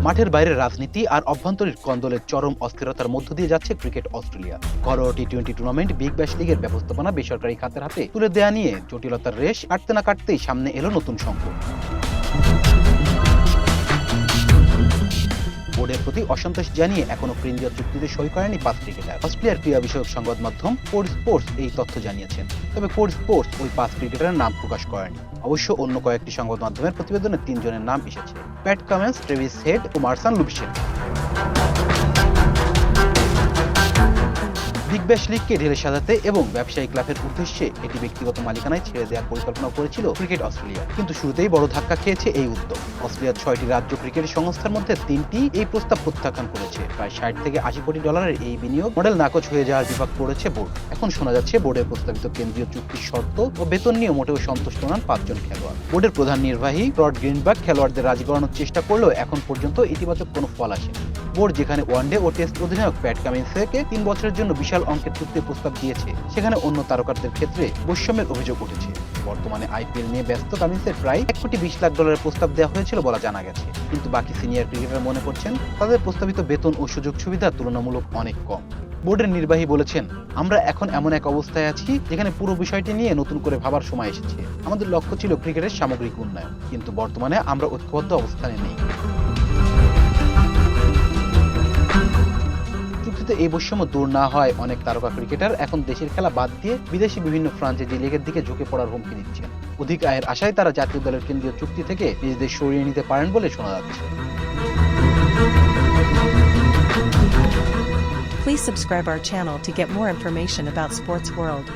মাঠের বাইরের রাজনীতি আর অভ্যন্তরীণ কন্দলের চরম অস্থিরতার মধ্য দিয়ে যাচ্ছে ক্রিকেট অস্ট্রেলিয়া। ঘরোয়া টি-20 টুর্নামেন্ট বিগ ব্যাশ লিগের ব্যবস্থাপনা বেসরকারি খাতের হাতে তুলে দেয়া নিয়ে জটিলতার রেশ কাটতে না কাটতেই সামনে এলো নতুন সংকট। বোর্ডের প্রতি অসন্তোষ জানিয়ে এখনো কেন্দ্রীয় চুক্তিতে সই করেনি 5 ক্রিকেটার। অস্ট্রেলিয়ার ক্রীড়া বিষয়ক সংবাদ মাধ্যম কোড স্পোর্টস এই তথ্য জানিয়েছেন, তবে কোড স্পোর্টস ওই 5 ক্রিকেটারের নাম প্রকাশ করেনি। অবশ্য অন্য কয়েকটি সংবাদ মাধ্যমের প্রতিবেদনে 3 জনের নাম এসেছে: প্যাট কামিন্স, ট্রেভিস হেড ও মার্সান লুবিশেন। বিগ ব্যাশ লিগকে ঢেলে সাজাতে এবং ব্যবসায়িক লাভের উদ্দেশ্যে এটি ব্যক্তিগত মালিকানায় ছেড়ে দেওয়ার পরিকল্পনা করেছিল ক্রিকেট অস্ট্রেলিয়া, কিন্তু শুরুতেই বড় ধাক্কা খেয়েছে এই উদ্যোগ। অস্ট্রেলিয়ার 6টি রাজ্য ক্রিকেট সংস্থার মধ্যে 3টি এই প্রস্তাব প্রত্যাখ্যান করেছে। প্রায় 60 থেকে 80 কোটি ডলারের এই বিনিয়োগ মডেল নাকচ হয়ে যাওয়ার বিপাক পড়েছে বোর্ড। এখন শোনা যাচ্ছে বোর্ডের প্রস্তাবিত কেন্দ্রীয় চুক্তির শর্ত ও বেতন নিয়ে মোটেও সন্তুষ্ট নন 5 জন খেলোয়াড়। বোর্ডের প্রধান নির্বাহী রড গ্রিনবার্গ খেলোয়াড়দের রাজি করানোর চেষ্টা করলেও এখন পর্যন্ত ইতিবাচক কোনো ফল আসেনি। বোর্ড যেখানে ওয়ানডে ও টেস্ট অধিনায়ক প্যাট কামিন্সকে 3 বছরের জন্য বিশাল অঙ্কের চুক্তির প্রস্তাব দিয়েছে, সেখানে অন্য তারকাদের ক্ষেত্রে বৈষম্যের অভিযোগ উঠেছে। বর্তমানে আইপিএল নিয়ে ব্যস্ত কামিন্সের প্রায় $1.20 কোটি প্রস্তাব দেওয়া হয়েছিল বলা জানা গেছে, কিন্তু বাকি সিনিয়র ক্রিকেটার মনে করছেন তাদের প্রস্তাবিত বেতন ও সুযোগ সুবিধা তুলনামূলক অনেক কম। বোর্ডের নির্বাহী বলেছেন, আমরা এখন এমন এক অবস্থায় আছি যেখানে পুরো বিষয়টি নিয়ে নতুন করে ভাবার সময় এসেছে। আমাদের লক্ষ্য ছিল ক্রিকেটের সামগ্রিক উন্নয়ন, কিন্তু বর্তমানে আমরা ঐক্যবদ্ধ অবস্থানে নেই। চুক্তিতে এই বৈষম্য দূর না হয় অনেক তারকা ক্রিকেটার এখন দেশের খেলা বাদ দিয়ে বিদেশি বিভিন্ন ফ্রাঞ্চাইজি লিগের দিকে ঝুঁকে পড়ার হুমকি দিচ্ছেন। অধিক আয়ের আশায় তারা জাতীয় দলের কেন্দ্রীয় চুক্তি থেকে নিজেদের সরিয়ে নিতে পারেন বলে শোনা যাচ্ছে। Please subscribe our channel to get more information about Sports World.